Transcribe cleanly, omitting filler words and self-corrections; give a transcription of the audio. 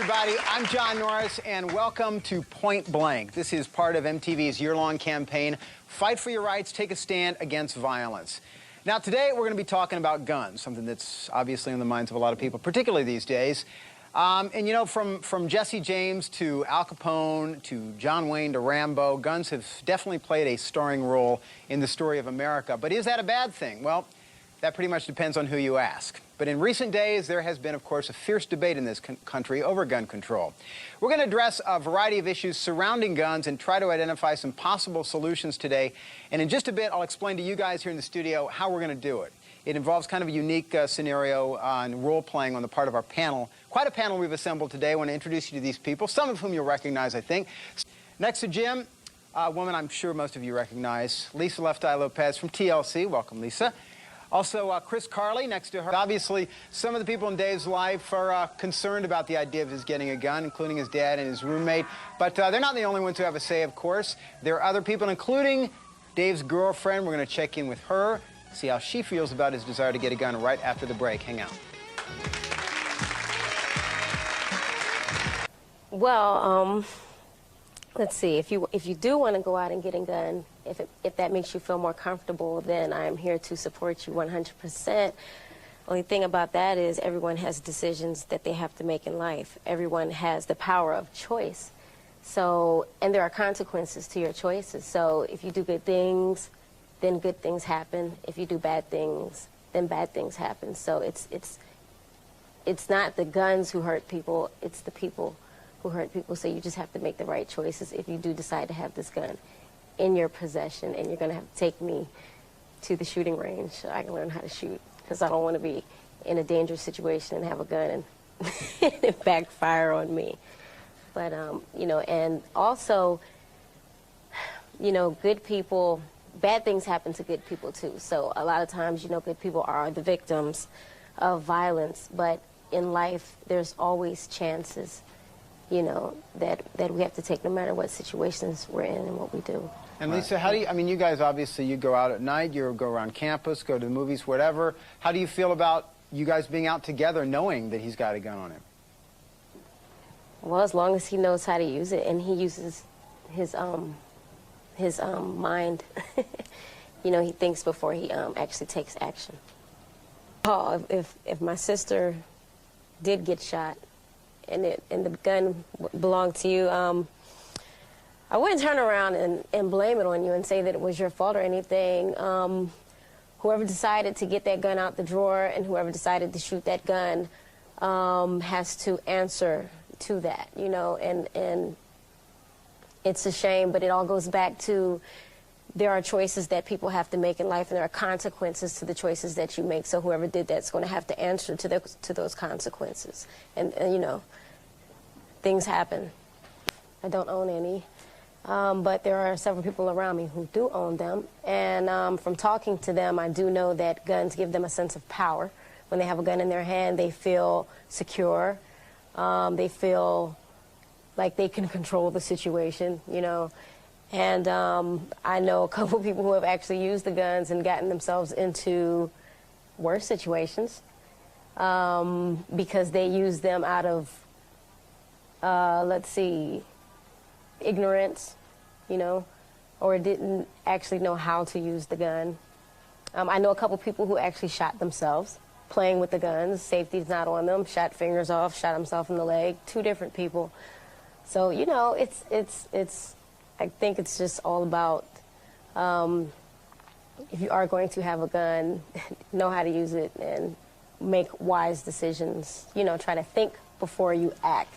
everybody. I'm John Norris, and welcome to Point Blank. This is part of MTV's year-long campaign, Fight for Your Rights, Take a Stand Against Violence. Now, today we're going to be talking about guns, something that's obviously in the minds of a lot of people, particularly these days. And you know, from Jesse James to Al Capone to John Wayne to Rambo, guns have definitely played a starring role in the story of America. But is that a bad thing? Well, that pretty much depends on who you ask. But in recent days, there has been, of course, a fierce debate in this country over gun control. We're going to address a variety of issues surrounding guns and try to identify some possible solutions today. And in just a bit, I'll explain to you guys here in the studio how we're going to do it. It involves kind of a unique scenario and role-playing on the part of our panel. Quite a panel we've assembled today. I want to introduce you to these people, some of whom you'll recognize, I think. Next to Jim, a woman I'm sure most of you recognize, Lisa Left Eye Lopez from TLC. Welcome, Lisa. Also, Chris Carley next to her. Obviously, some of the people in Dave's life are concerned about the idea of his getting a gun, including his dad and his roommate. But they're not the only ones who have a say, of course. There are other people, including Dave's girlfriend. We're going to check in with her, see how she feels about his desire to get a gun right after the break. Hang out. Well, let's see. If you do want to go out and get a gun, if that makes you feel more comfortable, then I'm here to support you 100%. Only thing about that is everyone has decisions that they have to make in life. Everyone has the power of choice. So, and there are consequences to your choices. So if you do good things, then good things happen. If you do bad things, then bad things happen. So it's not the guns who hurt people, it's the people who hurt people. So you just have to make the right choices if you do decide to have this gun in your possession, and you're going to have to take me to the shooting range so I can learn how to shoot, because I don't want to be in a dangerous situation and have a gun and it backfire on me. But, you know, and also, you know, good people, bad things happen to good people too. So a lot of times, you know, good people are the victims of violence, but in life there's always chances, you know, that we have to take no matter what situations we're in and what we do. And Lisa, how do you, I mean, you guys obviously, you go out at night, you go around campus, go to the movies, whatever. How do you feel about you guys being out together knowing that he's got a gun on him? Well, as long as he knows how to use it and he uses his mind, you know, he thinks before he actually takes action. Oh, if my sister did get shot and the gun belonged to you, I wouldn't turn around and blame it on you and say that it was your fault or anything. Whoever decided to get that gun out the drawer and whoever decided to shoot that gun has to answer to that, you know, and it's a shame, but it all goes back to there are choices that people have to make in life, and there are consequences to the choices that you make. So whoever did that's going to have to answer to those consequences. And you know, things happen. I don't own any. But there are several people around me who do own them, and from talking to them, I do know that guns give them a sense of power. When they have a gun in their hand, they feel secure. They feel like they can control the situation, you know. And I know a couple people who have actually used the guns and gotten themselves into worse situations because they used them out of, let's see, ignorance, you know, or didn't actually know how to use the gun. I know a couple people who actually shot themselves playing with the guns. Safety's not on them. Shot fingers off, shot himself in the leg. 2 different people. So, you know, I think it's just all about if you are going to have a gun, know how to use it and make wise decisions. You know, try to think before you act.